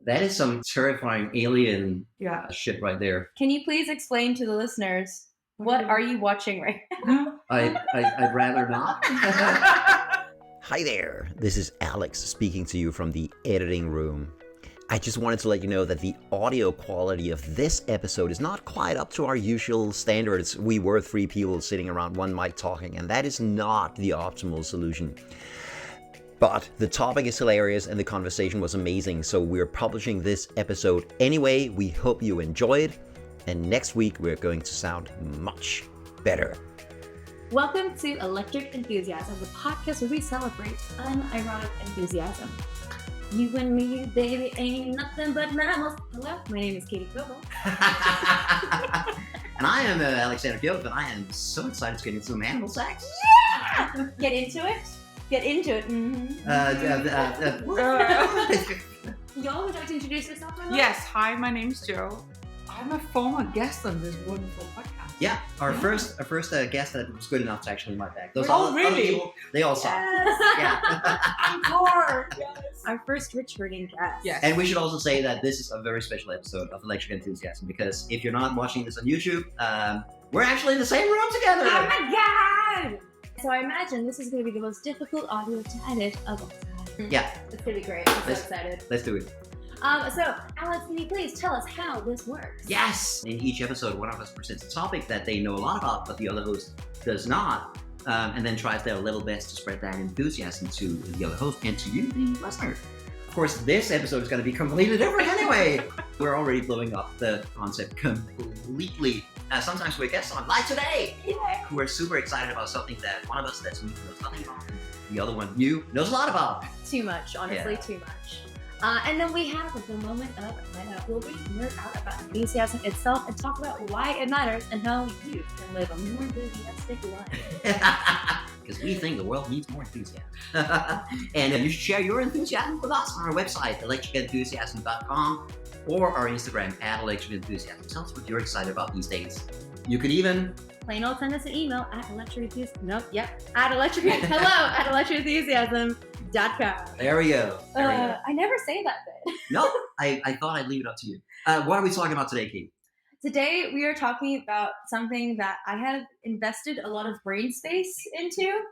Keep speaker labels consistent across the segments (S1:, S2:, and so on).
S1: That is some terrifying alien shit right there.
S2: Can you please explain to the listeners what are you watching right now?
S1: I'd rather not.
S3: Hi there, this is Alex speaking to you from the editing room. I just wanted to let you know that the audio quality of this episode is not quite up to our usual standards. We were 3 people sitting around one mic talking, and that is not the optimal solution. But the topic is hilarious and the conversation was amazing, so we're publishing this episode anyway. We hope you enjoy it, and next week we're going to sound much better.
S2: Welcome to Electric Enthusiasm, the podcast where we celebrate unironic enthusiasm. You and me, baby, ain't nothing but mammals. Hello, my name is Katie Coble.
S1: And I am Alexander Gibb, and I am so excited to get into some animal sex.
S2: Yeah! Get into it. Get into it. Mm-hmm. Y'all would like to introduce yourself, my love?
S4: Yes, hi, my name's Joe. I'm a former guest on this wonderful podcast.
S1: Yeah, our first guest that was good enough to actually invite back. Those
S4: Oh,
S1: other
S4: really?
S1: people, they all suck.
S2: Yes.
S1: Yeah.
S4: Encore! Yes.
S2: Our first Richarding guest.
S4: Yes.
S1: And we should also say that this is a very special episode of Electric Enthusiasm, because if you're not watching this on YouTube, we're actually in the same room together.
S2: Oh my god! So I imagine this is going to be the most difficult audio to edit of all time.
S1: Yeah.
S2: It's going to be great. I'm so excited.
S1: Let's do it.
S2: So, Alex, can you please tell us how this works?
S1: Yes! In each episode, one of us presents a topic that they know a lot about, but the other host does not, and then tries their level best to spread that enthusiasm to the other host and to you, the listener. Of course, this episode is going to be completely different anyway. We're already blowing up the concept completely. Sometimes we get someone like today, who are super excited about something that one of us that's new knows nothing about, and the other one new knows a lot about.
S2: Too much, honestly, too much. And then we have the moment of where we nerd out about enthusiasm itself and talk about why it matters and how you can live a more enthusiastic life.
S1: Because we think the world needs more enthusiasm. And you should share your enthusiasm with us on our website, electricenthusiasm.com, or our Instagram, @electricenthusiasm. Tell us what you're excited about these days. You could even
S2: plain old send us an email at electricenthusiasm.com.
S1: There we go.
S2: I never say that bit.
S1: No, I thought I'd leave it up to you. What are we talking about today, Kate?
S2: Today we are talking about something that I have invested a lot of brain space into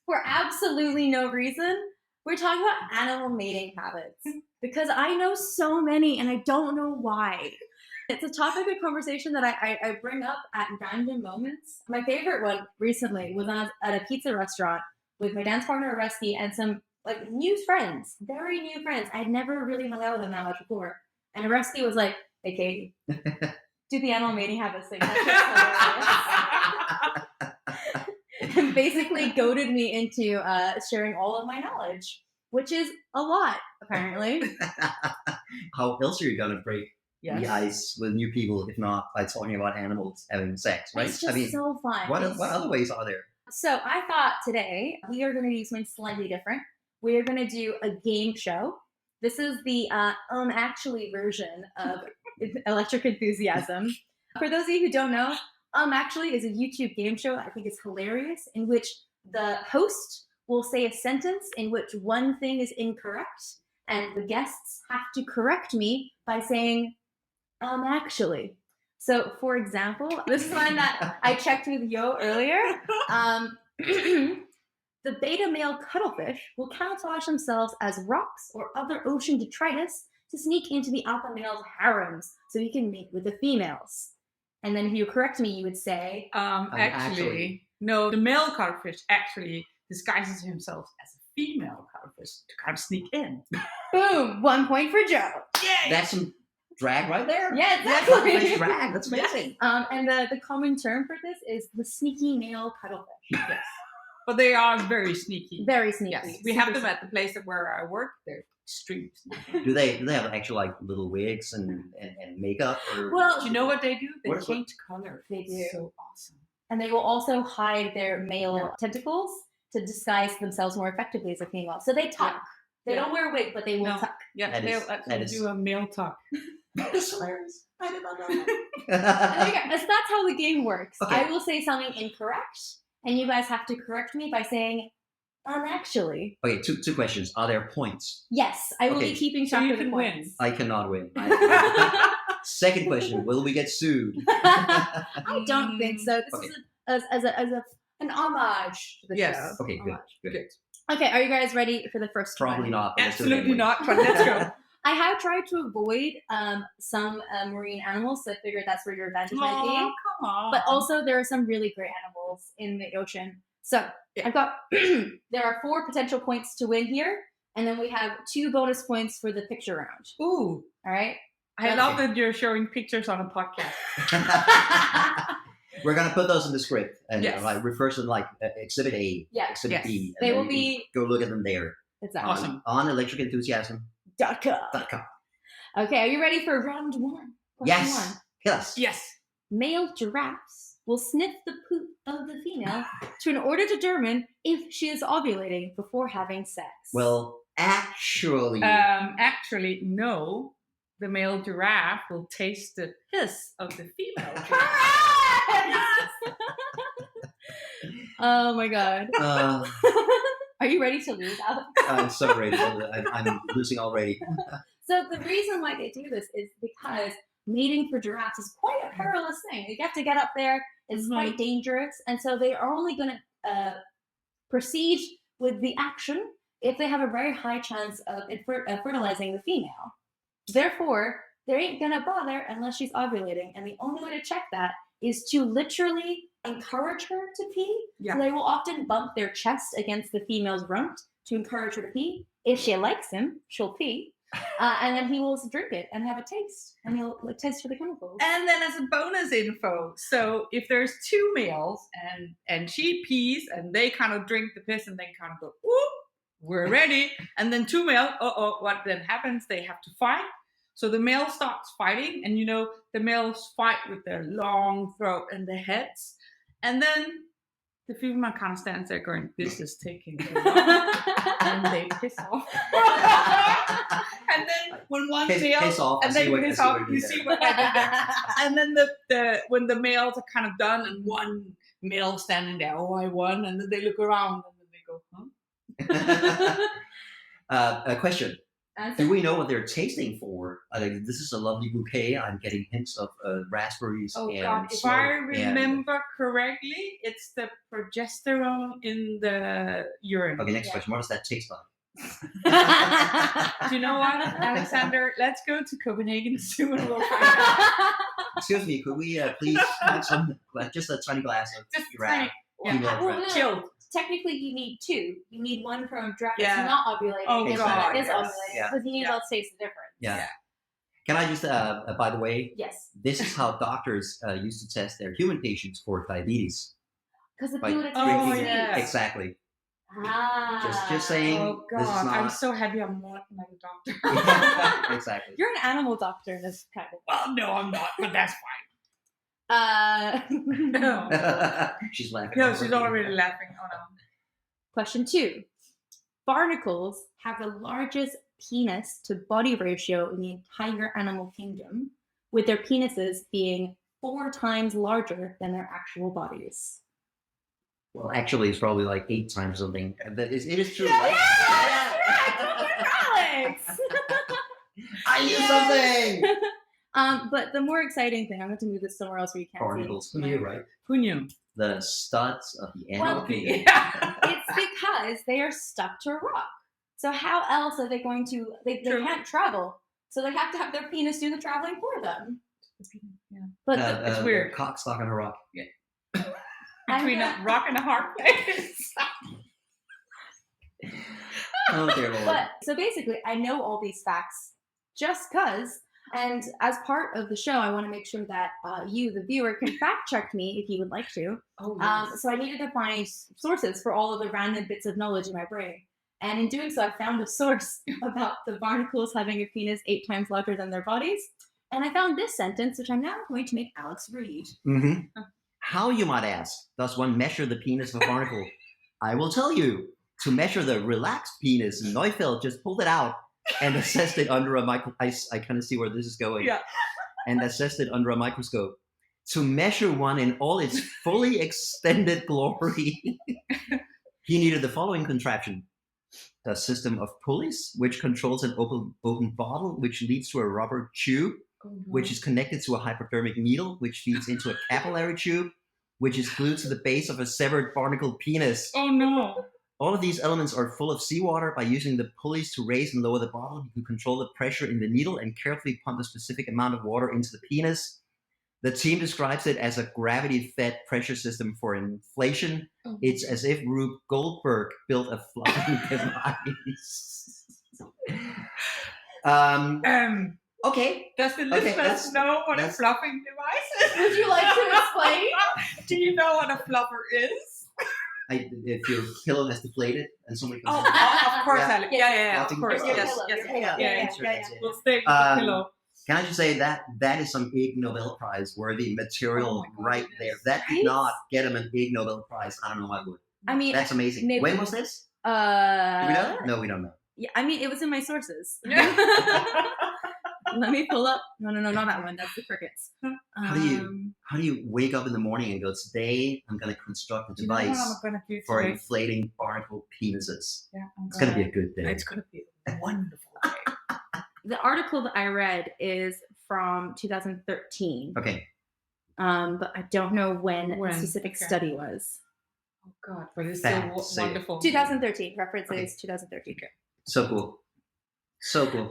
S2: for absolutely no reason. We're talking about animal mating habits because I know so many and I don't know why. It's a topic of conversation that I bring up at random moments. My favorite one recently was at a pizza restaurant with my dance partner, Rusty, and some new friends, very new friends. I'd never really hung out with them that much before. And Rusty was like, "Hey, Katie, do the animal mating habits thing." And basically goaded me into sharing all of my knowledge, which is a lot, apparently.
S1: How else are you going to break the ice with new people if not by talking about animals having sex, right?
S2: It's just so fun.
S1: What other ways are there?
S2: So I thought today we are going to do something slightly different. We are going to do a game show. This is the actually version of Electric Enthusiasm. For those of you who don't know, actually is a YouTube game show. I think it's hilarious, in which the host will say a sentence in which one thing is incorrect, and the guests have to correct me by saying, actually. So, for example, this is one that I checked with Yo earlier. The beta male cuttlefish will camouflage themselves as rocks or other ocean detritus to sneak into the alpha male's harems so he can mate with the females. And then if you correct me, you would say...
S4: Actually, no, the male cuttlefish actually disguises himself as a female cuttlefish to kind of sneak in.
S2: Boom! 1 point for Joe.
S4: Yay!
S1: That's some drag right there.
S2: Yeah, exactly.
S1: Cuttlefish drag. That's amazing.
S2: And the common term for this is the sneaky male cuttlefish.
S4: Yes. But they are very sneaky.
S2: Very sneaky.
S4: Yes, we have them at the place where I work. They're extremely sneaky.
S1: Do they have actual little wigs and makeup? Or...
S2: Well,
S4: do you know what they do? They change color.
S2: They do.
S4: It's so awesome.
S2: And they will also hide their male tentacles to disguise themselves more effectively as a female. So they tuck. They don't wear a wig, but they will tuck.
S4: Yeah, they'll actually do a male tuck.
S1: That is hilarious. I did not know
S2: that. So that's how the game works.
S1: Okay.
S2: I will say something incorrect, and you guys have to correct me by saying, Actually,
S1: Okay, two questions. Are there points?
S2: yes, I will
S1: Okay.
S2: be keeping
S4: So
S2: track
S4: you
S2: of the
S4: can win.
S2: points.
S1: I cannot win. Second question, will we get sued?
S2: I don't think so. This
S1: Okay.
S2: is an homage to the
S4: Yes.
S2: show.
S1: Okay, good,
S2: Homage.
S1: good.
S2: Okay, are you guys ready for the first
S1: Probably
S2: one?
S1: not. But let's do it
S4: Absolutely
S1: anyway.
S4: not, but let's go.
S2: I have tried to avoid some marine animals, so I figured that's where your advantage might
S4: Oh,
S2: be.
S4: come on.
S2: But also, there are some really great animals in the ocean. So
S4: Yeah.
S2: I've got there are 4 potential points to win here, and then we have 2 bonus points for the picture round.
S4: Ooh,
S2: All right.
S4: I love that you're showing pictures on a podcast.
S1: We're gonna put those in the script and
S4: Yes.
S1: like refer to like Exhibit A,
S2: Yeah.
S1: Exhibit
S4: Yes.
S1: B. And
S2: They
S1: then
S2: will
S1: you can
S2: be-
S1: go look at them there.
S2: Exactly.
S4: Awesome.
S1: On electricenthusiasm.com.
S2: .com. Okay, are you ready for round 1? Question
S1: Yes.
S2: 1.
S1: Hit us.
S4: Yes.
S2: Male giraffes will sniff the poop of the female in order to determine if she is ovulating before having sex.
S1: Well, actually,
S4: Actually, no. The male giraffe will taste the piss of the female giraffe.
S2: Yes! Oh my god. Are you ready to lose, Alex?
S1: I'm so ready. I'm losing already.
S2: So the reason why they do this is because mating for giraffes is quite a perilous thing. You have to get up there. It's quite dangerous. And so they are only going to proceed with the action if they have a very high chance of fertilizing the female. Therefore, they ain't going to bother unless she's ovulating. And the only way to check that is to literally encourage her to pee.
S4: Yeah.
S2: So they will often bump their chest against the female's rump to encourage her to pee. If she likes him, she'll pee. And then he will drink it and have a taste. And he'll taste for the chemicals.
S4: And then as a bonus info, so if there's 2 males and she pees and they kind of drink the piss and then kind of go, whoop, we're ready. And then 2 males, what then happens? They have to fight. So the male starts fighting, and the males fight with their long throat and their heads. And then the female kind of stands there going, this is taking too long. And they piss off. And then when one male,
S1: Piss off.
S4: and then piss off, you see what happens. And then when the males are kind of done, and one male standing there, I won, and then they look around and then they go, huh?
S1: A question. Do we know what they're tasting for? This is a lovely bouquet. I'm getting hints of raspberries
S4: Oh
S1: and
S4: God! If
S1: smoke
S4: I
S1: and-
S4: remember correctly, it's the progesterone in the urine.
S1: Okay, next
S2: Yeah.
S1: question. What does that taste like?
S4: Do you know what, Alexander? Let's go to Copenhagen soon and we'll find out.
S1: Excuse me, could we please have some, just a tiny glass of
S4: Just
S1: giraffe?
S4: tiny.
S1: Female
S2: Well,
S1: giraffe.
S2: no,
S4: Chilled.
S2: technically, you need 2. You need one from giraffe
S4: Yeah.
S2: that's not ovulating.
S4: Oh,
S2: and
S1: God,
S2: one that is
S1: yes.
S2: ovulating.
S1: Yeah.
S2: Because you need
S4: Yeah.
S2: to taste the difference.
S1: Yeah. Can I just, by the way,
S2: Yes.
S1: this is how doctors used to test their human patients for diabetes.
S2: Because the
S1: By
S2: people that
S4: Oh,
S2: taste
S4: yeah.
S2: sweet.
S1: Exactly.
S2: Ah.
S1: Just saying.
S4: Oh
S1: This is
S4: God!
S1: not-
S4: I'm so happy I'm not like a doctor.
S1: Exactly.
S2: You're an animal doctor in this kind of.
S4: Well, no, I'm not, but that's fine. No,
S1: She's laughing.
S4: no, she's already laughing. Oh no.
S2: Question 2. Barnacles have the largest penis to body ratio in the entire animal kingdom, with their penises being 4 times larger than their actual bodies.
S1: Well, actually, it's probably like 8 times something. It is true,
S2: Yeah,
S1: right?
S2: Alex!
S1: I knew
S2: Yes!
S1: something!
S2: But the more exciting thing, I'm going to move this somewhere else where you can't
S1: Barnacles.
S2: see.
S1: Who knew, right?
S4: Who knew?
S1: The studs of the animal
S2: Well,
S1: kingdom.
S4: Yeah.
S2: It's because they are stuck to a rock. So how else are they going to? They
S4: True.
S2: can't travel. So they have to have their penis do the traveling for them.
S4: Yeah.
S2: But
S4: It's weird.
S1: Cock stuck on a rock.
S4: Between a rock and a hard place.
S1: Oh, dear Lord.
S2: But so basically, I know all these facts just because. And as part of the show, I want to make sure that you, the viewer, can fact check me if you would like to.
S4: Oh,
S2: So I needed to find sources for all of the random bits of knowledge in my brain. And in doing so, I found a source about the barnacles having a penis 8 times larger than their bodies. And I found this sentence, which I'm now going to make Alex read.
S1: Mm-hmm. How, you might ask, does one measure the penis of a barnacle? I will tell you. To measure the relaxed penis, Neufeld just pulled it out and assessed it under a microscope. I kind of see where this is going.
S4: Yeah.
S1: And assessed it under a microscope. To measure one in all its fully extended glory. He needed the following contraption: a system of pulleys, which controls an open bottle, which leads to a rubber tube, which is connected to a hypodermic needle, which feeds into a capillary tube, which is glued to the base of a severed barnacle penis.
S4: Oh no.
S1: All of these elements are full of seawater. By using the pulleys to raise and lower the bottle, you can control the pressure in the needle and carefully pump a specific amount of water into the penis. The team describes it as a gravity-fed pressure system for inflation. It's as if Rube Goldberg built a flying device. Okay.
S4: Does the listeners know what a fluffing device is?
S2: Would you like to explain?
S4: Do you know what a fluffer is?
S1: If your pillow has deflated and somebody comes
S4: Oh,
S1: in.
S4: of course,
S1: Yeah.
S4: Alex. Yeah, of
S1: Fluffing
S4: course.
S1: pillow.
S4: Yes,
S2: Your
S4: yes,
S2: pillow.
S4: yeah. We'll stay with
S1: Um,
S4: the pillow.
S1: Can I just say that is some Ig Nobel Prize worthy material
S4: Oh my God,
S1: right
S4: it
S1: there.
S4: is.
S1: That did
S2: Right?
S1: not get him an Ig Nobel Prize. I don't know why would.
S2: I mean,
S1: That's amazing.
S2: maybe-
S1: When was this? Do we know? No, we don't know.
S2: Yeah, I mean, it was in my sources. Let me pull up. No, not that one. That's the crickets.
S1: How do you wake up in the morning and go, today I'm going to construct a
S4: You know what
S1: device
S4: I'm gonna do
S1: for
S4: today?
S1: inflating barnacle penises?
S4: Yeah,
S1: It's going to be a good day.
S4: It's gonna be a wonderful day.
S2: The article that I read is from 2013,
S1: Okay.
S2: but I don't know when
S4: When,
S2: the specific
S4: okay.
S2: study was.
S4: Oh God, but it's
S1: Fact,
S4: so
S1: say it.
S4: wonderful.
S2: 2013. Reference
S1: Okay.
S2: is 2013.
S1: So cool. So cool.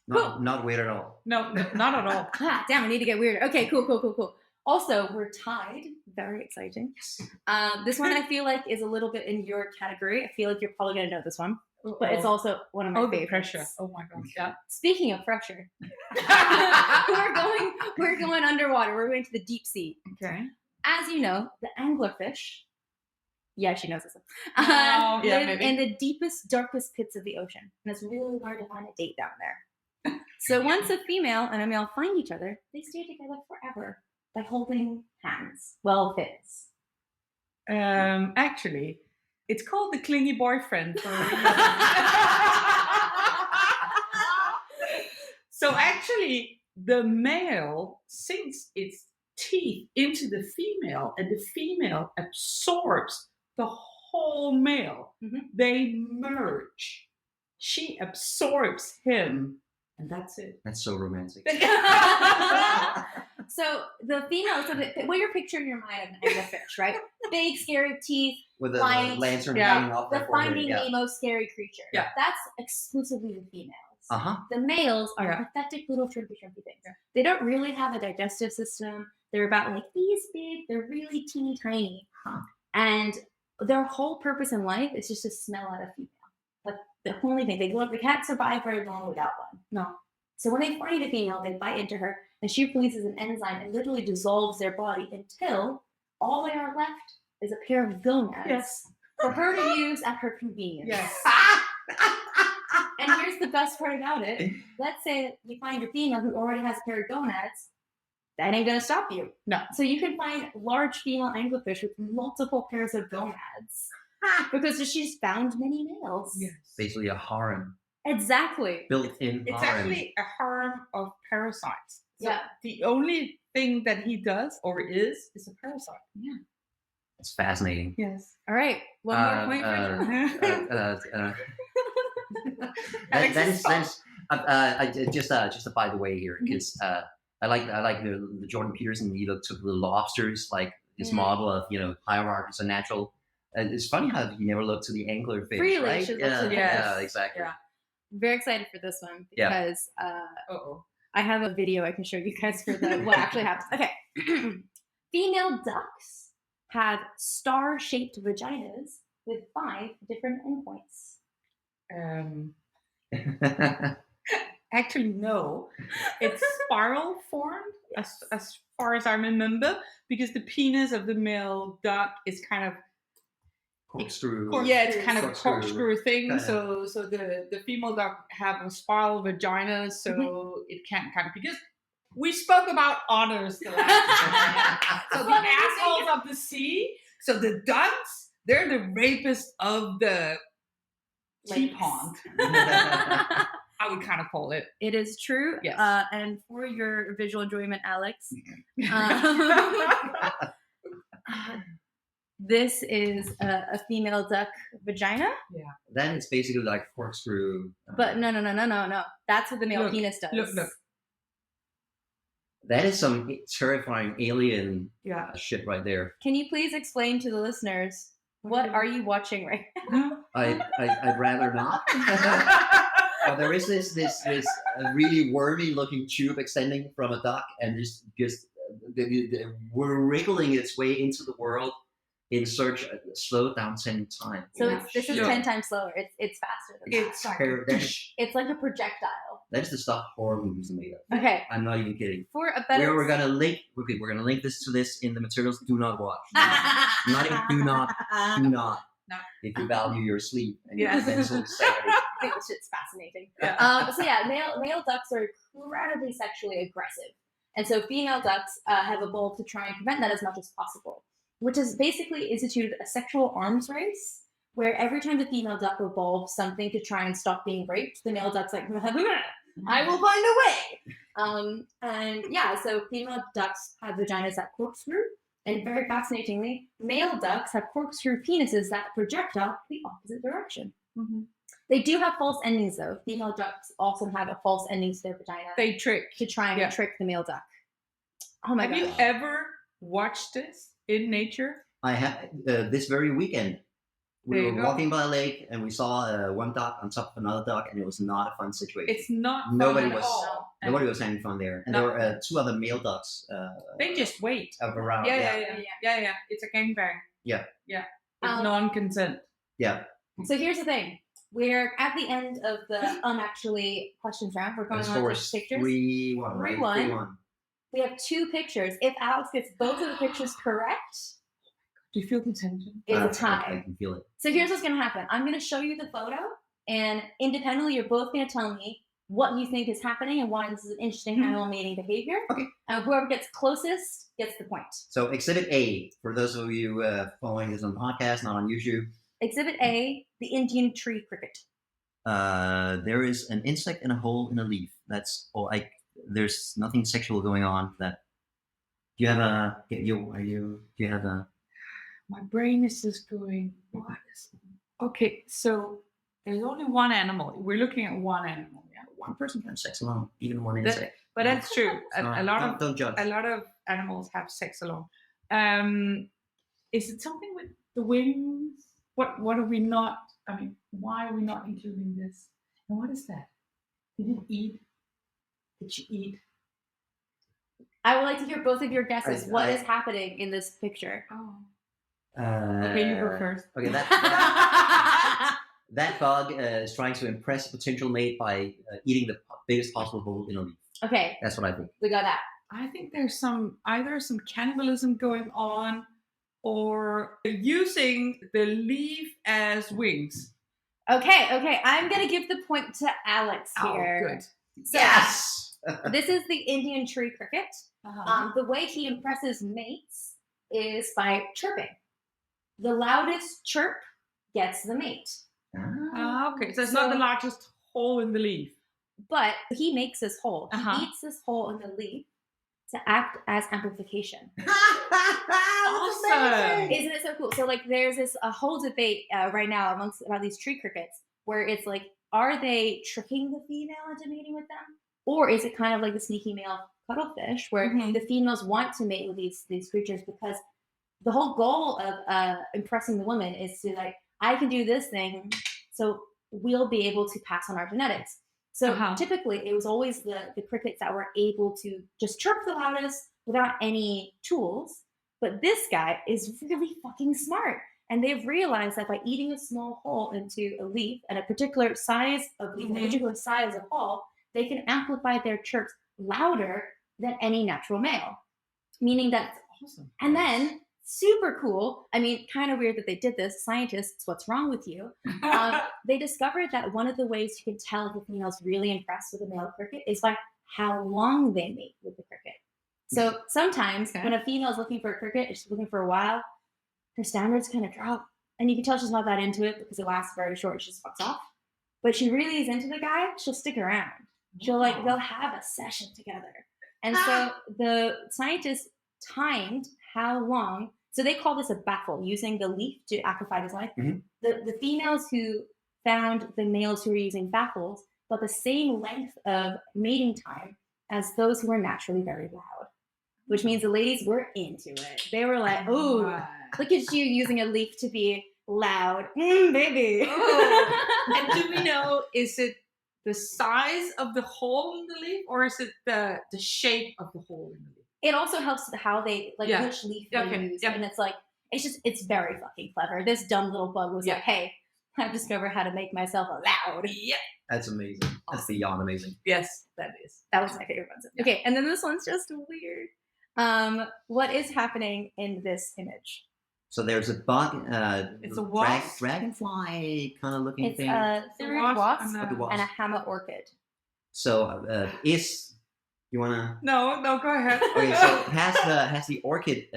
S1: Not weird at all.
S4: No, not at all.
S2: Damn, I need to get weird. Okay, cool. Also, we're tied. Very exciting. This one I feel like is a little bit in your category. I feel like you're probably gonna know this one, but it's also one of my
S4: the
S2: favorites.
S4: pressure. Oh my God, yeah.
S2: Speaking of pressure, we're going underwater. We're going to the deep sea.
S4: Okay.
S2: As you know, the anglerfish. Yeah, she knows this one.
S4: Oh, yeah,
S2: live
S4: maybe.
S2: in the deepest, darkest pits of the ocean, and it's really hard to find a date down there. So once a female and a male find each other, they stay together forever by holding hands. Well, fists.
S4: Actually, it's called the clingy boyfriend. For a reason. So actually, the male sinks its teeth into the female, and the female absorbs the whole male.
S2: Mhm.
S4: They merge. She absorbs him, and that's it.
S1: That's so romantic.
S2: So the female, what you're picturing in your mind of an anglerfish, right? Big, scary teeth,
S1: With the
S2: Lions.
S1: lantern
S4: Yeah.
S1: hanging off
S2: the
S1: their forehead.
S2: Finding
S1: Yeah.
S2: Nemo scary creature.
S4: Yeah.
S2: That's exclusively the females.
S1: Uh-huh.
S2: The males are
S4: Yeah.
S2: pathetic little shrimpy things. They don't really have a digestive system. They're about like these big. They're really teeny tiny.
S1: Huh.
S2: And their whole purpose in life is just to smell out a female. Like the only thing they can't survive very long without one.
S4: No.
S2: So when they find a female, they bite into her, and she releases an enzyme and literally dissolves their body until all they are left is a pair of gonads
S4: Yes.
S2: for her to use at her convenience.
S4: Yes.
S2: And here's the best part about it. Let's say that you find a female who already has a pair of gonads. That ain't gonna stop you.
S4: No.
S2: So you can find large female anglerfish with multiple pairs of gonads because she's found many males.
S4: Yes.
S1: Basically a harem.
S2: Exactly.
S1: Built-in
S4: It's
S1: harem.
S4: actually a harem of parasites. So
S2: Yeah.
S4: the only thing that he does or is a parasite.
S2: Yeah.
S1: It's fascinating.
S4: Yes.
S2: All right. One more point for you.
S1: That is just a by the way here, because I like the Jordan Peterson. He took the lobsters, like this model of hierarchies of natural. And it's funny how you never look to the anglerfish,
S2: Really,
S1: right?
S2: should look to the-
S1: Yeah, exactly.
S4: Yeah.
S2: Very excited for this one
S1: Yeah.
S2: because
S4: Uh-oh.
S2: I have a video I can show you guys for what actually happens. Okay. Female ducks have star-shaped vaginas with 5 different endpoints.
S4: Actually, no. It's spiral formed, as far as I remember, because the penis of the male duck is kind of
S1: Corkscrew.
S4: yeah, it's kind of a
S1: Corkscrew.
S4: corkscrew thing.
S1: Kinda.
S4: So the female duck have a spiral vagina, so it can't kind of because we spoke about otters the last time. So the assholes of the sea. So the ducks, they're the rapists of the sea
S2: Lakes.
S4: pond. I would kind of call it.
S2: It is true.
S4: Yes.
S2: And for your visual enjoyment, Alex, This is a female duck vagina,
S1: Then it's basically like corkscrew.
S2: but no. That's what the male penis does.
S4: Look.
S1: That is some terrifying alien
S4: Yeah.
S1: shit right there.
S2: Can you please explain to the listeners what are you watching right now?
S1: I'd rather not. But there is this really wormy looking tube extending from a duck and just we're wriggling its way into the world in such a slowed down 10 time.
S2: So this is 10 times slower. It's faster than
S4: It's
S2: that. It's like a projectile.
S1: That is the stuff horror movies are made of.
S2: Okay.
S1: I'm not even kidding.
S2: For a better
S1: We're gonna link this to this in the materials. Do not watch. Not even do not.
S4: No.
S1: If you value your sleep and your
S4: Yes.
S1: mental sanity.
S2: I think this shit's fascinating.
S4: Yeah.
S2: So yeah, male ducks are incredibly sexually aggressive. And so female ducks have evolved to try and prevent that as much as possible, which has basically instituted a sexual arms race where every time the female duck evolves something to try and stop being raped, the male duck's like, I will find a way. And yeah, so female ducks have vaginas that corkscrew, and very fascinatingly, male ducks have corkscrew penises that project out the opposite direction.
S4: Mm-hmm.
S2: They do have false endings though. Female ducks also have a false ending to their vagina.
S4: They trick.
S2: To try and trick the male duck. Oh my god.
S4: Have you ever watched this in nature?
S1: I have this very weekend. We
S4: There you
S1: were
S4: go.
S1: walking by a lake and we saw one duck on top of another duck, and it was not a fun situation.
S4: It's not fun
S1: Nobody
S4: at
S1: was-
S4: all. And
S1: Nobody was having fun there, and
S4: No.
S1: there were two other male ducks.
S4: They just wait.
S1: Around.
S4: Yeah. It's a gangbang.
S1: Yeah.
S4: It's
S2: Um,
S4: non-consent.
S1: Yeah.
S2: So here's the thing. We're at the end of the unactually questions round. We're going
S1: The
S2: on
S1: score
S2: to
S1: is
S2: pictures.
S1: 3-1, right?
S2: 3-1.
S1: 3-1.
S2: We have 2 pictures. If Alex gets both of the pictures correct,
S4: Do you feel the tension?
S2: it's a
S1: I
S2: tie.
S1: can feel it.
S2: So here's what's going to happen. I'm going to show you the photo, and independently, you're both going to tell me what you think is happening and why this is an interesting animal mating behavior.
S1: Okay.
S2: Whoever gets closest gets the point.
S1: So Exhibit A, for those of you following this on the podcast, not on YouTube,
S2: Exhibit A, the Indian tree cricket.
S1: there is an insect in a hole in a leaf. That's all. There's nothing sexual going on. That do you have a? Do you have a?
S4: My brain is just going, what is... Okay, so there's only one animal. We're looking at one animal. Yeah.
S1: One person can have sex alone, even one
S4: That-
S1: insect.
S4: But that's true.
S1: Don't judge.
S4: A lot of animals have sex alone. Is it something with the wings? What are we not? I mean, why are we not including this? And what is that? Did it eat? Did you eat?
S2: I would like to hear both of your guesses. What
S1: I-
S2: is happening in this picture?
S4: Oh. Okay, you go first.
S1: Okay, that bug is trying to impress a potential mate by eating the biggest possible hole in a leaf.
S2: Okay,
S1: That's what I think.
S2: we got that.
S4: I think there's either some cannibalism going on or using the leaf as wings.
S2: Okay. I'm gonna give the point to Alex here.
S4: Oh, good.
S2: So,
S1: Yes.
S2: This is the Indian tree cricket.
S4: Uh-huh.
S2: The way he impresses mates is by chirping. The loudest chirp gets the mate.
S4: Okay, so it's not the
S2: So-
S4: largest hole in the leaf.
S2: But he makes this hole.
S4: Uh-huh.
S2: He eats this hole in the leaf to act as amplification.
S4: Awesome.
S2: Isn't it so cool? So like there's this a whole debate right now about these tree crickets where it's like, are they tricking the female into mating with them? Or is it kind of like the sneaky male cuttlefish where
S4: Mhm.
S2: the females want to mate with these creatures because the whole goal of impressing the woman is to like, I can do this thing, so we'll be able to pass on our genetics. So
S4: Uh-huh.
S2: typically it was always the crickets that were able to just chirp the loudest without any tools. But this guy is really fucking smart. And they've realized that by eating a small hole into a leaf and a particular size of leaf, and a
S4: Mhm.
S2: particular size of hole, they can amplify their chirps louder than any natural male. Meaning that,
S4: Awesome.
S2: and then super cool, I mean, kind of weird that they did this, scientists, what's wrong with you? They discovered that one of the ways you can tell if a female's really impressed with a male cricket is by how long they mate with the cricket. So sometimes
S4: Okay.
S2: when a female is looking for a cricket, she's looking for a while, her standards kind of drop. And you can tell she's not that into it because it lasts very short and she just fucks off. But she really is into the guy, she'll stick around. They'll have a session together. And so the scientists timed how long So they call this a baffle, using the leaf to amplify his life.
S1: Mhm.
S2: The females who found the males who were using baffles got the same length of mating time as those who were naturally very loud, which means the ladies were into it. They were like, "Ooh, look at you using a leaf to be loud, baby."
S4: Oh. And do we know, is it the size of the hole in the leaf, or is it the shape of the hole in the leaf?
S2: It also helps with how they
S4: Yeah.
S2: which leaf
S4: Yeah,
S2: they
S4: okay.
S2: use,
S4: Yeah.
S2: and it's very fucking clever. This dumb little bug was
S4: Yeah.
S2: like, "Hey, I've discovered how to make myself loud."
S4: Yeah.
S1: That's amazing. That's beyond amazing.
S4: Yes, that is.
S2: That was my favorite one.
S4: Yeah.
S2: Okay, and then this one's just weird. What is happening in this image?
S1: So there's a bug.
S4: It's a wasp.
S1: Dragonfly kind of looking
S2: It's
S1: thing.
S2: a third wasp
S1: Like a wasp.
S2: and a hammer orchid.
S1: So you wanna?
S4: No, go ahead.
S1: Okay, so has the orchid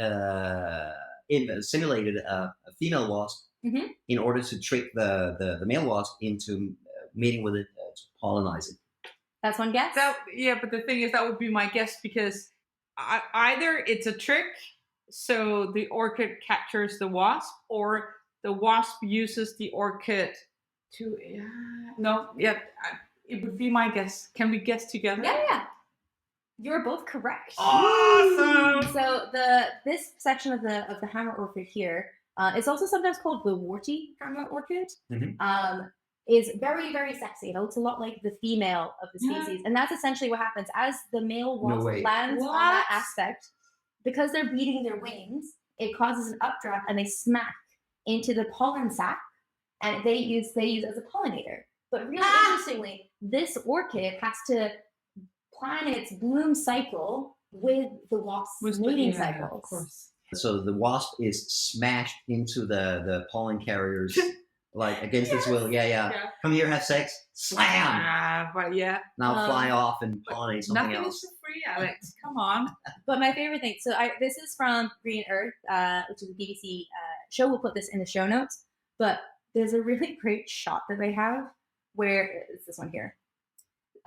S1: simulated a female wasp
S2: Mhm.
S1: in order to trick the male wasp into mating with it to pollinize it.
S2: That's one guess.
S4: But the thing is, that would be my guess, because either it's a trick, so the orchid captures the wasp, or the wasp uses the orchid to. It would be my guess. Can we guess together?
S2: Yeah. You're both correct.
S4: Awesome.
S2: So this section of the hammer orchid here is also sometimes called the warty hammer orchid.
S1: Mhm.
S2: Is very, very sexy. It looks a lot like the female of the
S4: Yeah.
S2: species, and that's essentially what happens as the male wasp
S1: way.
S2: lands on that
S4: What?
S2: aspect. Because they're beating their wings, it causes an updraft, and they smack into the pollen sac, and they use as a pollinator. But really interestingly, this orchid has to plan its bloom cycle with the wasp's mating cycles.
S4: Of course.
S1: So the wasp is smashed into the pollen carriers, like against its will. Yeah. Come here, have sex. Slam.
S4: But yeah,
S1: Now fly off and pollinate something
S4: nothing
S1: else.
S4: is for free, Alex. Come on.
S2: But my favorite thing, this is from Green Earth, which is a BBC show. We'll put this in the show notes. But there's a really great shot that they have where it's this one here.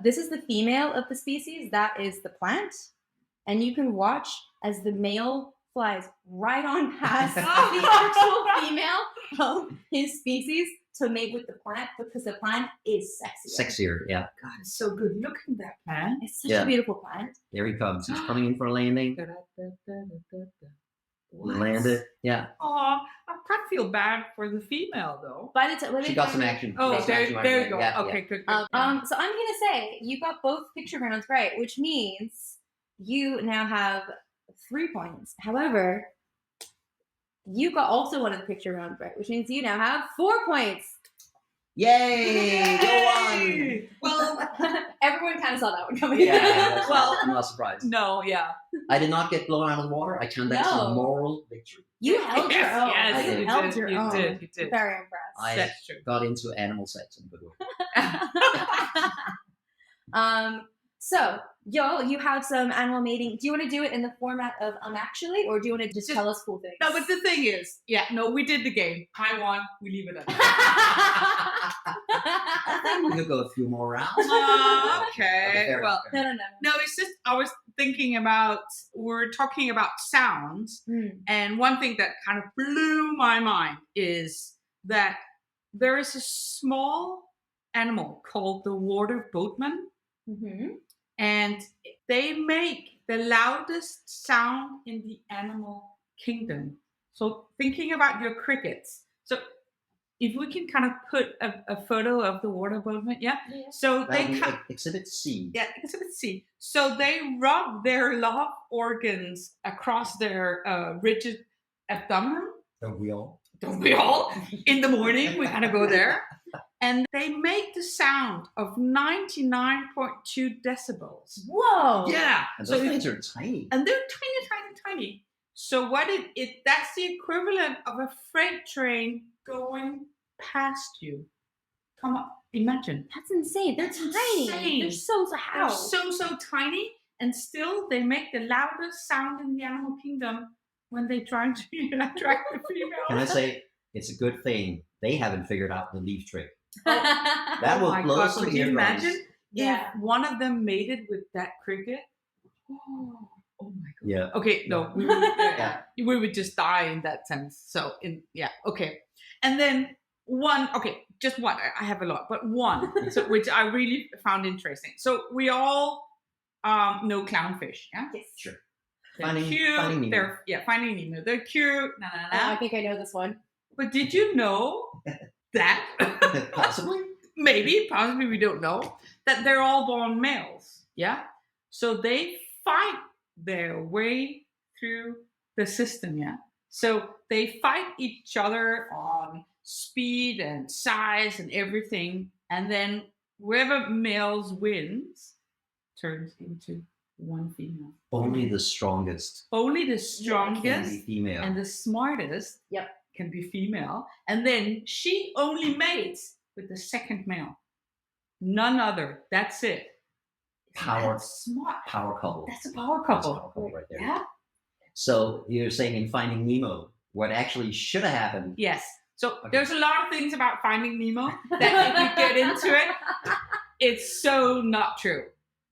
S2: This is the female of the species. That is the plant. And you can watch as the male flies right on past the actual female of his species to mate with the plant, because the plant is
S1: Sexier, yeah.
S4: God, it's so good looking, that plant.
S2: It's such
S1: Yeah.
S2: a beautiful plant.
S1: There he comes. He's coming in for a landing. Landed. Yeah.
S4: Oh, I kind of feel bad for the female though.
S2: By the time
S1: She got some action.
S4: Oh,
S1: Got some action right
S4: there
S1: away.
S4: you go.
S1: Yeah,
S4: Okay,
S1: yeah.
S4: good.
S2: So I'm gonna say you got both picture grounds right, which means you now have 3 points. However, you got also one of the picture rounds right, which means you now have 4 points.
S1: Yay! Go on!
S4: Well,
S2: Everyone kind of saw that one coming.
S1: Yeah,
S4: Well,
S1: I'm not surprised.
S4: no, yeah.
S1: I did not get blown out of the water. I count that as a
S2: No.
S1: moral victory.
S2: You held your own.
S4: Yes,
S1: you
S2: you held
S4: did,
S2: your
S4: you
S2: own.
S4: did, you did.
S2: Very impressed.
S1: I
S4: That's true.
S1: got into animal sex in a good way.
S2: So, you have some animal mating. Do you want to do it in the format of actually, or do you want to just tell us cool things?
S4: No, but the thing is, we did the game. I won. We leave it at that.
S1: I think we could go a few more rounds.
S4: Okay.
S1: fair
S4: Well,
S1: enough.
S2: No.
S4: no, it's just I was thinking about, we're talking about sounds, and one thing that kind of blew my mind is that there is a small animal called the water boatman,
S2: Mm-hmm.
S4: and they make the loudest sound in the animal kingdom. So thinking about your crickets. So if we can kind of put a photo of the water boatman, So
S1: That'll
S4: they
S1: be
S4: kind
S1: exhibit C.
S4: exhibit C. So they rub their love organs across their rigid abdomen.
S1: Don't we all?
S4: Don't we all? In the morning, we kind of go there. And they make the sound of 99.2 decibels.
S2: Whoa.
S4: Yeah.
S1: And
S4: So
S1: those things are tiny.
S4: and they're tiny. So what that's the equivalent of a freight train going past you. Come on, imagine.
S2: That's insane. They're
S4: That's
S2: tiny.
S4: insane.
S2: They're so how?
S4: They're so tiny, and still they make the loudest sound in the animal kingdom when they try to attract the female.
S1: Can I say it's a good thing they haven't figured out the leaf trick?
S2: that
S1: That will
S4: Oh my
S1: blow
S4: God,
S1: some
S4: could you
S1: eardrums.
S4: imagine
S2: Yeah.
S4: if one of them mated with that cricket? Oh my
S1: Yeah.
S4: Okay, no, we would just die in that sense. So okay. And then just one. I have a lot, but one, so which I really found interesting. So we all know clownfish, yeah?
S2: Yes.
S1: Sure.
S4: They're
S1: Finding
S4: cute.
S1: Nemo.
S4: They're Finding Nemo. They're cute.
S2: I think I know this one.
S4: But did you know that
S1: Possibly.
S4: possibly we don't know that they're all born males? Yeah. So they fight their way through the system. Yeah. So they fight each other on speed and size and everything, and then whoever males wins turns into one female.
S1: Only the strongest
S4: Only the
S1: can
S4: strongest
S1: be female.
S4: and the smartest
S2: Yep.
S4: can be female. And then she only mates with the second male. None other. That's it.
S1: Power.
S4: That's smart.
S1: Power couple.
S4: That's a power
S1: That's a
S4: couple.
S1: power couple right there.
S4: Yeah.
S1: So you're saying in Finding Nemo, what actually should have happened?
S4: Yes. So
S1: Okay.
S4: there's a lot of things about Finding Nemo that if you get into it, it's so not true.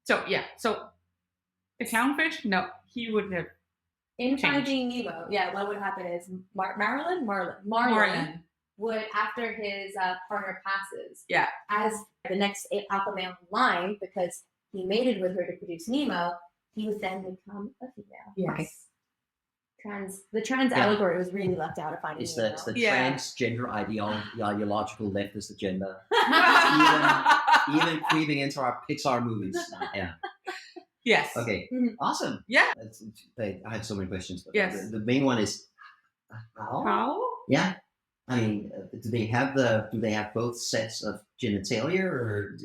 S4: So yeah. So the clownfish, no, he would have.
S2: In
S4: Changed.
S2: Finding Nemo, what would happen is Marlin would, after his partner passes,
S4: Yeah.
S2: as the next alpha male in line, because he mated with her to produce Nemo, he would then become a female.
S4: Yes.
S1: Okay.
S2: The trans
S1: Yeah.
S2: allegory was really left out of Finding
S1: It's
S2: Nemo.
S1: the
S4: Yeah.
S1: transgender ideological leftist agenda, even creeping into our Pixar movies. Yeah.
S4: Yes.
S1: Okay.
S2: Mhm.
S1: Awesome.
S4: Yeah.
S1: I had so many questions. But
S4: Yes.
S1: The main one is how?
S4: How?
S1: Yeah. I mean, do they have both sets of genitalia, or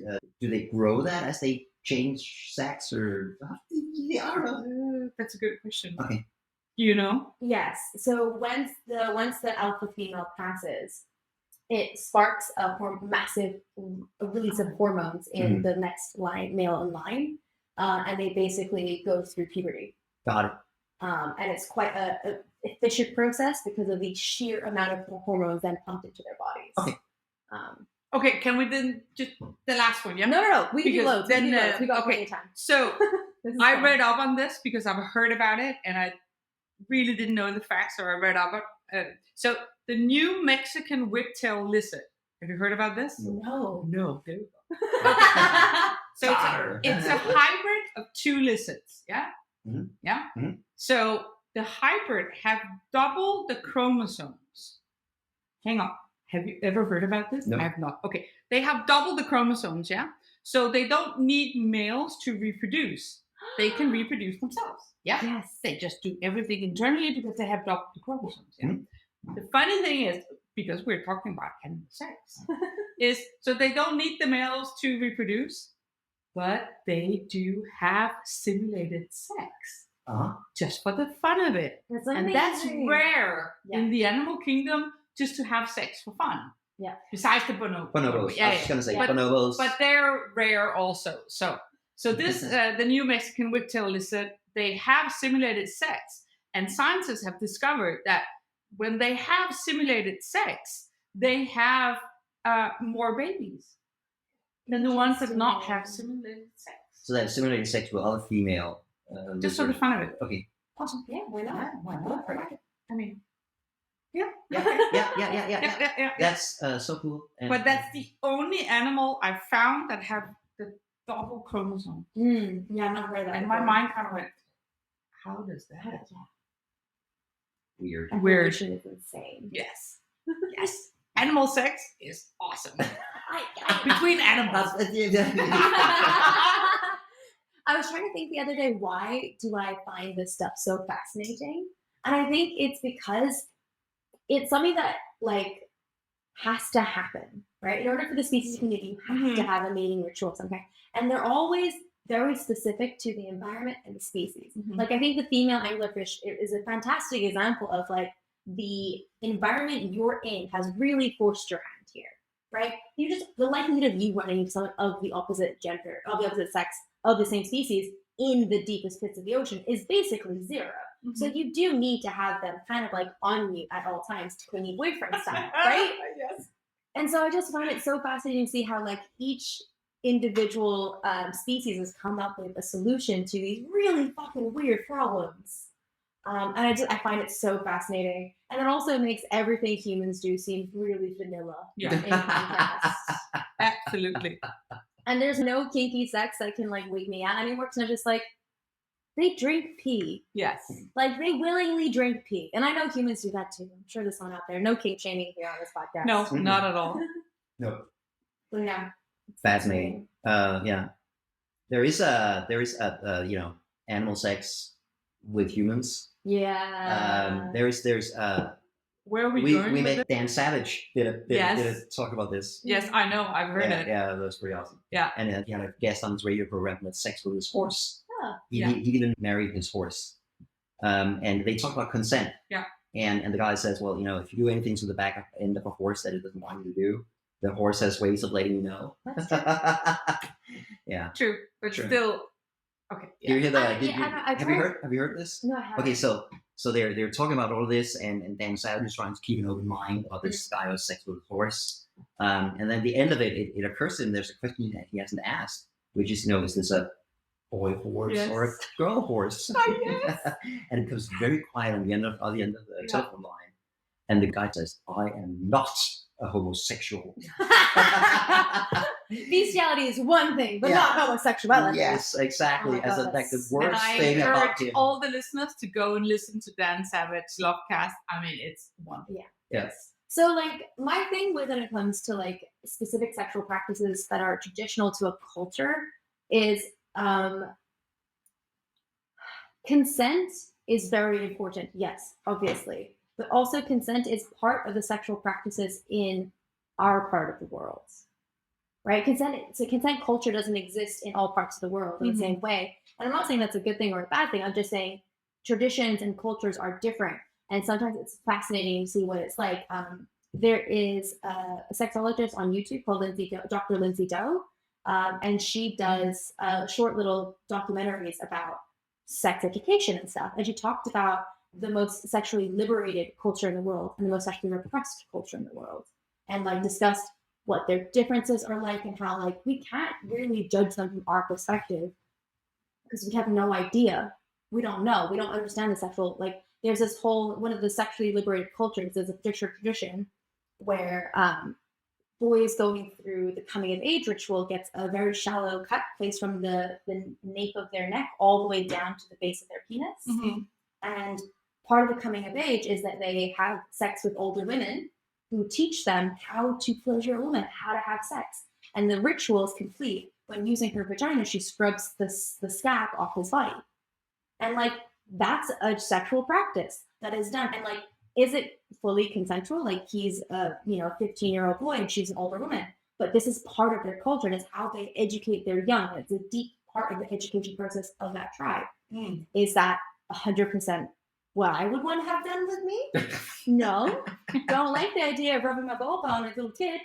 S1: do they grow that as they change sex, or I don't know.
S4: That's a good question.
S1: Okay.
S4: You know?
S2: Yes. So once the alpha female passes, it sparks a massive release of hormones in the next male in line, and they basically go through puberty.
S1: Got it.
S2: And it's quite a efficient process because of the sheer amount of hormones then pumped into their bodies.
S1: Okay.
S4: Okay, can we then just the last one? Yeah.
S2: No. We can do
S4: Because
S2: loads.
S4: then,
S2: We can do loads. We got
S4: okay.
S2: plenty of time.
S4: So
S2: This is
S4: I
S2: fun.
S4: read up on this because I've heard about it and I really didn't know the facts, so I read up on it. So the New Mexican whiptail lizard. Have you heard about this?
S2: No.
S4: No. There you go. So it's a hybrid of two lizards. Yeah.
S1: Mhm.
S4: Yeah.
S1: Mhm.
S4: So the hybrid have double the chromosomes. Hang on. Have you ever heard about this?
S1: No.
S4: I have not. Okay. They have double the chromosomes. Yeah. So they don't need males to reproduce. They can reproduce themselves. Yeah.
S2: Yes.
S4: They just do everything internally because they have double the chromosomes. Yeah. The funny thing is, because we're talking about animal sex, is so they don't need the males to reproduce, but they do have simulated sex just for the fun of it.
S2: That's
S4: And that's
S2: amazing.
S4: rare
S2: Yeah.
S4: in the animal kingdom, just to have sex for fun.
S2: Yeah.
S4: Besides the bonobos.
S1: Bonobos. I was just gonna say
S4: But-
S1: bonobos.
S4: But they're rare also. So this the New Mexican whiptail lizard, they have simulated sex, and scientists have discovered that when they have simulated sex, they have more babies than the ones that not have simulated sex.
S1: So they have simulated sex with other female.
S4: Just for the fun of it.
S1: Okay.
S4: Awesome.
S2: Yeah, why not?
S4: Why not? I mean, yeah.
S1: Yeah. That's so cool. And
S4: But that's the only animal I've found that have the double chromosome.
S2: Yeah, I've not heard that.
S4: And my
S2: before.
S4: mind kind of went, how does that happen?
S1: weird.
S4: Weird.
S2: Evolution is insane.
S4: Yes. Yes. Animal sex is awesome.
S2: I
S4: Between animals.
S2: I was trying to think the other day, why do I find this stuff so fascinating? And I think it's because it's something that has to happen, right? In order for the species community, you have to have a mating ritual of some kind. And they're always very specific to the environment and the species.
S4: Mhm.
S2: I think the female anglerfish is a fantastic example of the environment you're in has really forced your hand here, right? The likelihood of you running into someone of the opposite gender, of the opposite sex, of the same species in the deepest pits of the ocean is basically zero. So you do need to have them kind of on you at all times, clingy boyfriend style, right?
S4: Yes.
S2: And so I just find it so fascinating to see how each individual species has come up with a solution to these really fucking weird problems. And I find it so fascinating. And it also makes everything humans do seem really vanilla
S4: Yeah.
S2: in contrast.
S4: Absolutely.
S2: And there's no kinky sex that can like wake me out anymore because I'm just like, they drink pee.
S4: Yes.
S2: Like they willingly drink pee. And I know humans do that too. I'm sure there's one out there. No kink shaming here on this podcast.
S4: No, not at all.
S1: No.
S2: But yeah.
S1: Fascinating. Yeah. There is animal sex with humans.
S2: Yeah.
S1: There's
S4: Where are we
S1: we
S4: going with
S1: met
S4: it?
S1: Dan Savage did a talk about this.
S4: Yes, I know. I've heard
S1: yeah,
S4: it.
S1: Yeah, that was pretty awesome.
S4: Yeah.
S1: And he had a guest on his radio program that had sex with his horse.
S2: Oh,
S1: He
S4: yeah.
S1: didn't marry his horse. And they talk about consent.
S4: Yeah.
S1: And the guy says, well, if you do anything to the back end of a horse that it doesn't want you to do, the horse has ways of letting you know.
S2: That's true.
S1: Yeah.
S4: True, but
S1: True.
S4: still. Okay.
S1: Do you hear that?
S2: I've
S1: Have you heard this?
S2: No, I haven't.
S1: Okay, so they're talking about all this, and Dan Savage is trying to keep an open mind about this guy who has sex with a horse. And then at the end of it occurs to him there's a question that he hasn't asked, which is, is this a boy horse
S4: Yes.
S1: or a girl horse?
S4: Oh, yes.
S1: And it becomes very quiet on the end of the telephone line, and the guy says, "I am not a homosexual."
S2: Bestiality is one thing, but
S1: Yeah.
S2: not homosexuality.
S1: Yes, exactly.
S2: Oh my
S1: As
S2: God,
S1: like the
S2: that's-
S1: worst
S4: And I
S1: thing about
S4: encourage
S1: him.
S4: all the listeners to go and listen to Dan Savage Lovecast. I mean, it's wonderful.
S1: Yes.
S2: So, like, my thing when it comes to like specific sexual practices that are traditional to a culture is consent is very important. Yes, obviously, but also consent is part of the sexual practices in our part of the world. Right? Consent culture doesn't exist in all parts of the world in the same way. And I'm not saying that's a good thing or a bad thing. I'm just saying traditions and cultures are different. And sometimes it's fascinating to see what it's like. There is a sexologist on YouTube called Dr. Lindsay Doe, and she does short little documentaries about sex education and stuff. And she talked about the most sexually liberated culture in the world and the most sexually repressed culture in the world, and like discussed what their differences are like and how like we can't really judge them from our perspective because we have no idea. We don't know. We don't understand the sexual, like there's this whole, one of the sexually liberated cultures, there's a particular tradition where boys going through the coming of age ritual gets a very shallow cut placed from the nape of their neck all the way down to the base of their penis.
S4: Mm-hmm.
S2: And part of the coming of age is that they have sex with older women who teach them how to pleasure a woman, how to have sex. And the ritual is complete. When using her vagina, she scrubs the scab off his body. And like, that's a sexual practice that is done. And like, is it fully consensual? Like he's a 15-year-old boy and she's an older woman. But this is part of their culture and it's how they educate their young. It's a deep part of the education process of that tribe. Is that 100% what I would want to have done with me? No. Don't like the idea of rubbing my vulva on a little kid.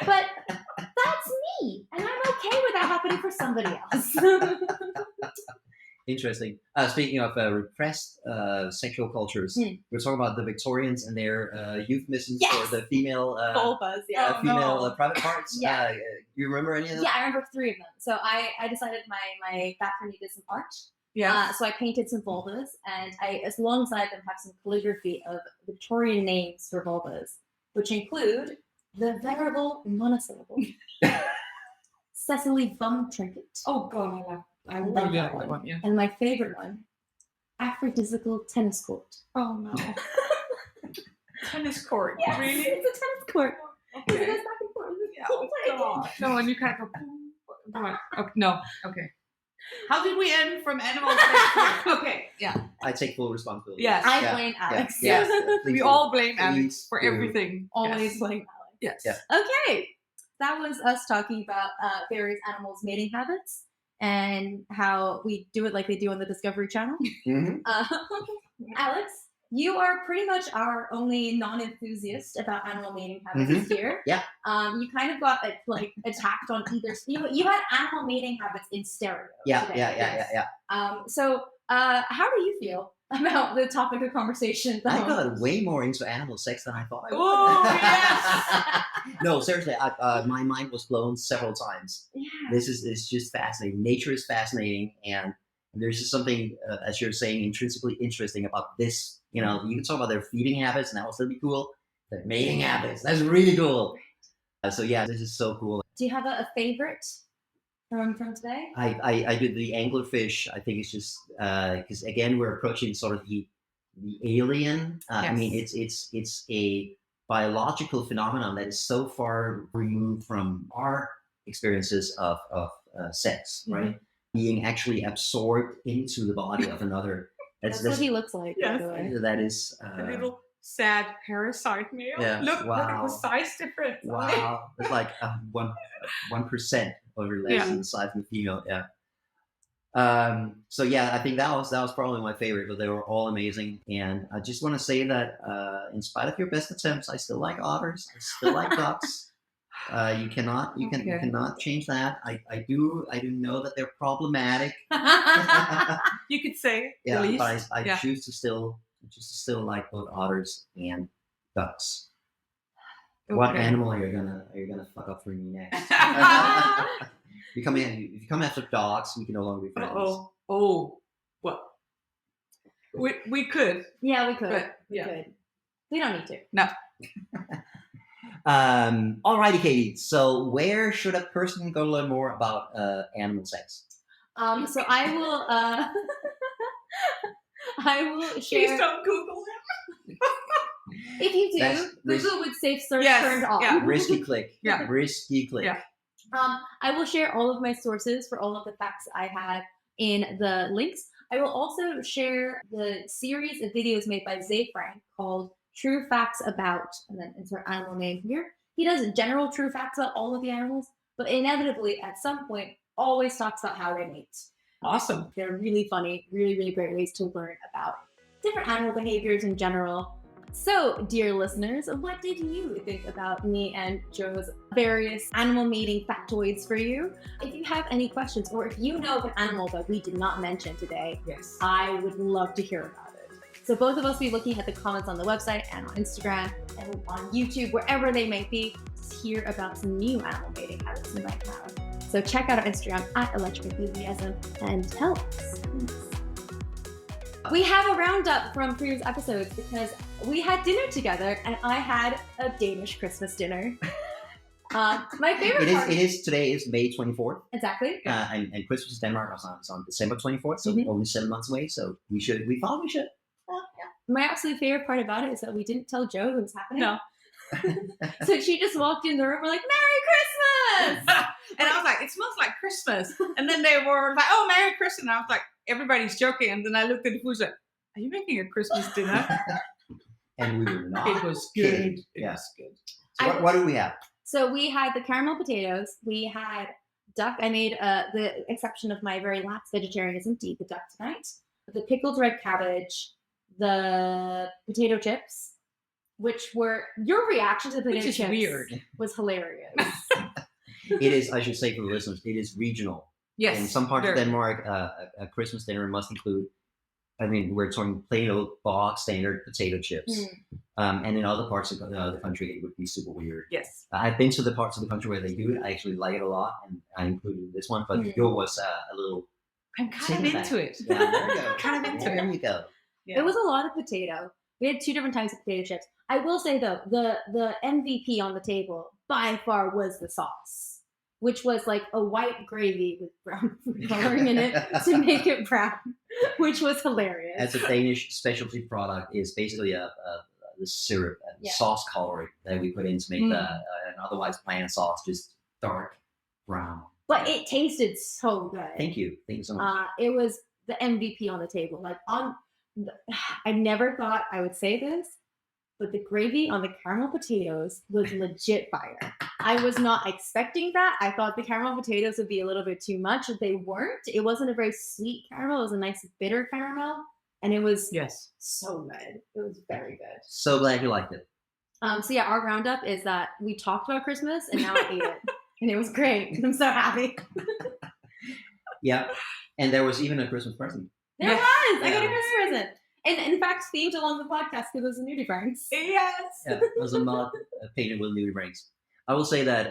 S2: But that's me. And I'm okay with that happening for somebody else.
S1: Interesting. Speaking of repressed sexual cultures, we're talking about the Victorians and their euphemisms
S2: Yes.
S1: for the female
S2: Vulvas, yeah.
S1: female private parts.
S2: Yeah.
S1: You remember any of them?
S2: Yeah, I remember 3 of them. So I decided my bathroom needed some art.
S4: Yeah.
S2: So I painted some vulvas, and alongside them have some calligraphy of Victorian names for vulvas, which include the venerable monosyllable Cecily Bum Trinket.
S4: Oh God, I
S2: love
S4: really
S2: that
S4: like that one. Yeah.
S2: And my favorite one, Aphrodisiacal Tennis Court.
S4: Oh no. Tennis court.
S2: Yes,
S4: Really?
S2: it's a tennis court. Because it
S4: Okay.
S2: goes back and forth.
S4: Yeah, oh God. No, and you can't go. Come on. Okay, no. Okay. How did we end from animals? Okay. Yeah.
S1: I take full responsibility.
S4: Yes.
S2: I
S1: Yeah.
S2: blame Alex.
S1: Yes. Please
S4: We
S1: do.
S4: all blame
S1: Please
S4: Alex for
S1: do.
S4: everything.
S2: Always
S4: Yes.
S2: blame Alex.
S4: Yes.
S1: Yeah.
S2: Okay, that was us talking about various animals' mating habits and how we do it like they do on the Discovery Channel.
S1: Mhm.
S2: Alex, you are pretty much our only non-enthusiast about animal mating habits here.
S1: Yeah.
S2: You kind of got like attacked on either. You had animal mating habits in stereo.
S1: Yeah,
S2: today,
S1: yeah.
S2: So, how do you feel about the topic of conversation.
S1: I got way more into animal sex than I thought I would.
S4: Oh, yes.
S1: No, seriously, my mind was blown several times.
S2: Yeah.
S1: It's just fascinating. Nature is fascinating, and there's just something, as you're saying, intrinsically interesting about this. You know, you can talk about their feeding habits, and that will still be cool. Their mating habits, that's really cool. So yeah, this is so cool.
S2: Do you have a favorite from today?
S1: I did the anglerfish. I think it's just because again we're approaching sort of the alien. I mean, it's a biological phenomenon that is so far removed from our experiences of sex, right? Being actually absorbed into the body of another.
S2: That's what he looks like.
S4: Yes.
S2: By the way.
S1: That is
S4: A little sad parasite male.
S1: Yeah,
S4: Look
S1: wow.
S4: at the size difference.
S1: wow. It's like 1% over less in the size of the female. Yeah. So yeah, I think that was probably my favorite, but they were all amazing. And I just want to say that in spite of your best attempts, I still like otters. I still like ducks. You cannot change that. I do know that they're problematic.
S4: You could say,
S1: Yeah,
S4: at least.
S1: but I choose to still like both otters and ducks. What animal are you gonna fuck up for me next? If you come after dogs, we can no longer be friends.
S4: Oh, what? We could.
S2: Yeah, we could.
S4: But,
S2: We could. We don't need to.
S4: No.
S1: Alrighty, Katie. So where should a person go to learn more about animal sex?
S2: So I will. I will
S4: Please
S2: share.
S4: don't Google him.
S2: If you do,
S1: That's
S2: Google with safe search
S4: Yes,
S2: turned off.
S4: yeah.
S1: Risky click.
S4: Yeah.
S1: Risky click.
S4: Yeah.
S2: I will share all of my sources for all of the facts I had in the links. I will also share the series of videos made by Zay Frank called True Facts About, and then insert animal name here. He does general true facts about all of the animals, but inevitably at some point always talks about how they mate.
S4: Awesome.
S2: They're really funny, really, really great ways to learn about different animal behaviors in general. So, dear listeners, what did you think about me and Joe's various animal mating factoids for you? If you have any questions, or if you know of an animal that we did not mention today,
S4: Yes.
S2: I would love to hear about it. So both of us will be looking at the comments on the website and on Instagram and on YouTube, wherever they might be, to hear about some new animal mating habits we might have. So check out our Instagram at Electric Enthusiasm and tell us. We have a roundup from previous episodes because we had dinner together and I had a Danish Christmas dinner. My favorite part.
S1: Today is May 24th.
S2: Exactly.
S1: And Christmas in Denmark is on December 24th, so only 7 months away. So we thought we should.
S2: My absolute favorite part about it is that we didn't tell Joe it was happening.
S4: No.
S2: So she just walked in the room. We're like, "Merry Christmas!"
S4: And I was like, it smells like Christmas. And then they were like, oh, Merry Christmas. And I was like, everybody's joking. And then I looked at the food and said, are you making a Christmas dinner?
S1: And we were not.
S4: It was good.
S1: kidding.
S4: It
S1: Yeah.
S4: was good.
S1: So what do we have?
S2: So we had the caramel potatoes. We had duck. I made the exception of my very last vegetarianism to eat the duck tonight. The pickled red cabbage, the potato chips, which were your reaction to the potato
S4: Which is
S2: chips
S4: weird.
S2: was hilarious.
S1: It is, I should say for the listeners, it is regional.
S4: Yes.
S1: In some parts of
S4: very.
S1: Denmark, a Christmas dinner must include, I mean, we're talking plain old bog standard potato chips. And in other parts of the country, it would be super weird.
S4: Yes.
S1: I've been to the parts of the country where they do it. I actually like it a lot, and I included this one, but yours was a little.
S4: I'm kind of into it.
S1: Yeah, there you go.
S4: Kind of into
S1: There
S4: it.
S1: you go.
S4: Yeah.
S2: It was a lot of potato. We had two different types of potato chips. I will say though, the MVP on the table by far was the sauce, which was like a white gravy with brown food coloring in it to make it brown, which was hilarious.
S1: As a Danish specialty product is basically the syrup and sauce coloring that we put in to make an otherwise bland sauce just dark brown.
S2: But it tasted so good.
S1: Thank you so much.
S2: It was the MVP on the table. I never thought I would say this, but the gravy on the caramel potatoes was legit fire. I was not expecting that. I thought the caramel potatoes would be a little bit too much. They weren't. It wasn't a very sweet caramel. It was a nice bitter caramel. And it was so good. It was very good.
S1: So glad you liked it.
S2: So yeah, our roundup is that we talked about Christmas and now I ate it. And it was great. I'm so happy.
S1: Yeah. And there was even a Christmas present.
S2: There was. I got a Christmas present. And in fact, themed along the podcast because those nudibranchs.
S4: Yes.
S1: Yeah, it was a mug painted with nudibranchs. I will say that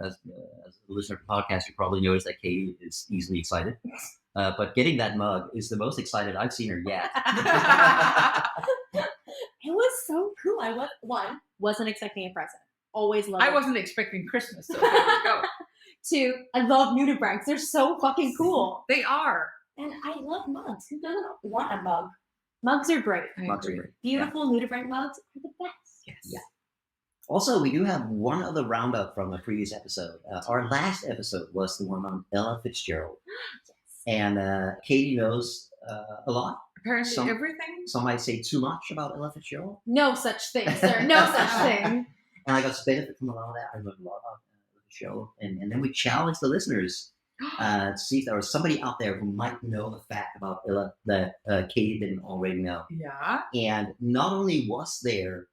S1: as a listener to the podcast, you probably noticed that Katie is easily excited. But getting that mug is the most excited I've seen her yet.
S2: It was so cool. I wasn't expecting a present. Always loved
S4: I
S2: it.
S4: wasn't expecting Christmas, so there we go.
S2: 2, I love nudibranchs. They're so fucking cool.
S4: They are.
S2: And I love mugs. Who doesn't want a mug? Mugs are great.
S4: I
S1: Mugs are
S4: agree.
S1: great.
S2: Beautiful nudibranch mugs are the best.
S4: Yes.
S1: Yeah. Also, we do have one other roundup from the previous episode. Our last episode was the one on Ella Fitzgerald. And Katie knows a lot.
S4: Apparently everything.
S1: Some might say too much about Ella Fitzgerald.
S2: No such thing, sir. No such thing.
S1: And I got to benefit from a lot of that. I learned a lot about the show. And then we challenged the listeners to see if there was somebody out there who might know a fact about Ella that Katie didn't already know.
S4: Yeah.
S1: And not only was there,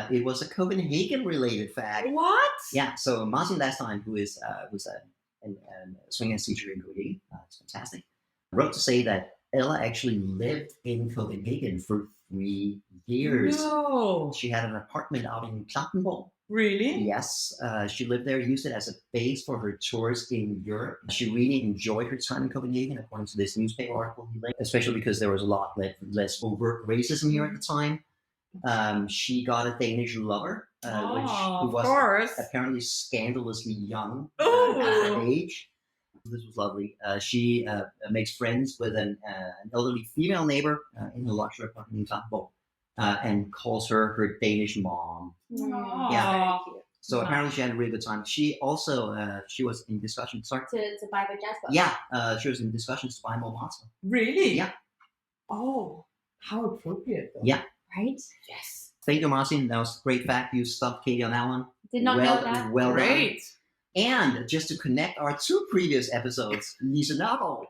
S1: it was a Copenhagen-related fact.
S4: What?
S1: Yeah, so Martin last time, who was a swing dance teacher in Copenhagen, it's fantastic, wrote to say that Ella actually lived in Copenhagen for 3 years.
S4: No.
S1: She had an apartment out in Klampenborg.
S4: Really?
S1: Yes, she lived there, used it as a base for her tours in Europe. She really enjoyed her time in Copenhagen, according to this newspaper article he linked, especially because there was a lot less overt racism here at the time. She got a Danish lover, who
S4: of
S1: was
S4: course.
S1: apparently scandalously young
S4: Ooh.
S1: at that age. This was lovely. She makes friends with an elderly female neighbor in the luxury apartment in Klampenborg, and calls her Danish mom.
S2: Yeah. Very cute.
S1: So
S4: Wow.
S1: apparently she had a really good time. She also she was in discussions. Sorry.
S2: To buy the jazz book.
S1: Yeah, she was in discussions to buy more Montana.
S4: Really?
S1: Yeah.
S4: Oh, how appropriate though.
S1: Yeah.
S2: Right?
S4: Yes.
S1: Thank you, Martin. That was a great fact. You stumped Katie on that one.
S2: Did not know that.
S1: Well done.
S4: Great.
S1: And just to connect our 2 previous episodes, Lisa Nagel,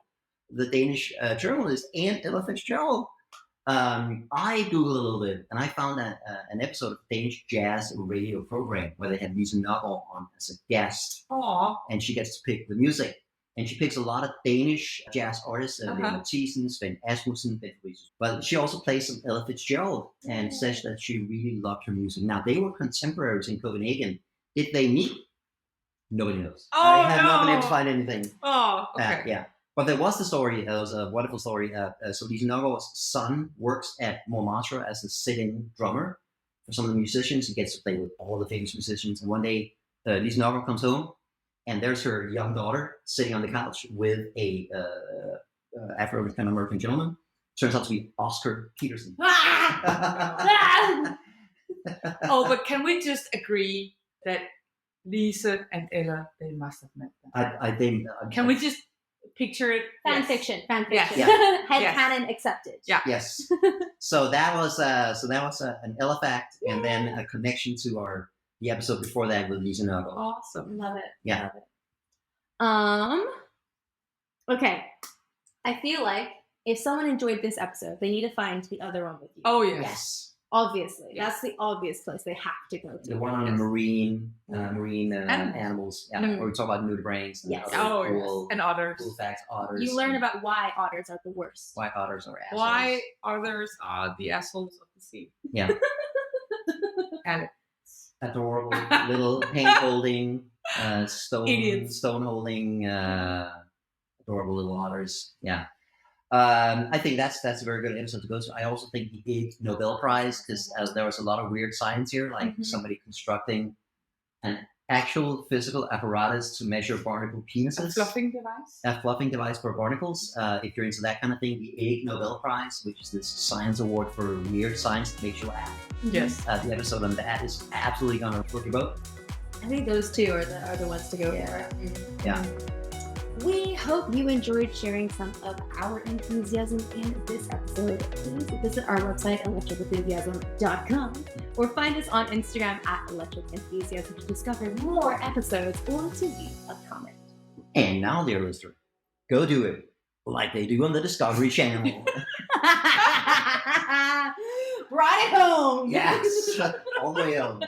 S1: the Danish journalist, and Ella Fitzgerald, I Googled a little bit and I found that an episode of Danish jazz radio program where they had Lisa Nagel on as a guest,
S4: Aw.
S1: and she gets to pick the music. And she picks a lot of Danish jazz artists, Lene Mathisen, Svend Asmussen, Bent Friis. But she also plays some Ella Fitzgerald and says that she really loved her music. Now, they were contemporaries in Copenhagen. Did they meet? Nobody knows.
S4: Oh,
S1: I have not been
S4: no.
S1: able to find anything.
S4: Oh, okay.
S1: Yeah. But there was the story. It was a wonderful story. So Lise Nørgaard's son works at Montmartre as a sit-in drummer for some of the musicians. He gets to play with all the famous musicians. And one day, Lise Nørgaard comes home, and there's her young daughter sitting on the couch with a Afro-American gentleman. Turns out to be Oscar Peterson.
S4: Oh, but can we just agree that Lisa and Ella, they must have met them?
S1: I think.
S4: Can we just picture it?
S2: Fan
S4: Yes.
S2: fiction. Fan
S4: Yes.
S2: fiction.
S1: Yeah.
S2: Head
S4: Yes.
S2: canon accepted.
S4: Yeah.
S1: Yes. So that was an Ella fact, and then a connection to the episode before that with Lisa Nørgaard.
S4: Awesome.
S2: Love it.
S1: Yeah.
S2: Love it. Okay. I feel like if someone enjoyed this episode, they need to find the other one with you.
S4: Oh, yes.
S1: Yes.
S2: Obviously.
S4: Yes.
S2: That's the obvious place they have to go to.
S1: The one on
S4: Yes.
S1: marine
S4: Animals.
S1: animals. Yeah.
S2: Mm.
S1: Or we talk about nudibranchs. And
S2: Yes.
S1: other
S4: Oh,
S1: cool,
S4: yes. And others.
S1: cool facts. Otters.
S2: You learn about why otters are the worst.
S1: why otters are assholes.
S4: Why others are the assholes of the sea?
S1: Yeah.
S4: And
S1: Adorable little paint holding,
S4: Idiots.
S1: stone holding, adorable little otters. Yeah. I think that's a very good episode to go to. I also think the Ig Nobel Prize, because there was a lot of weird science here, like
S2: Mhm.
S1: somebody constructing an actual physical apparatus to measure barnacle penises.
S4: a fluffing device.
S1: A fluffing device for barnacles. If you're into that kind of thing, the Ig Nobel Prize, which is this science award for weird science that makes you laugh.
S4: Yes.
S1: The episode on that is absolutely gonna flip your boat.
S2: I think those two are the ones to go for.
S1: Yeah.
S2: We hope you enjoyed sharing some of our enthusiasm in this episode. Please visit our website, electricenthusiasm.com, or find us on Instagram at Electric Enthusiasm to discover more episodes or to leave a comment.
S1: And now, dear listener, go do it like they do on the Discovery Channel.
S2: Brought it home!
S1: Yes, all the way home.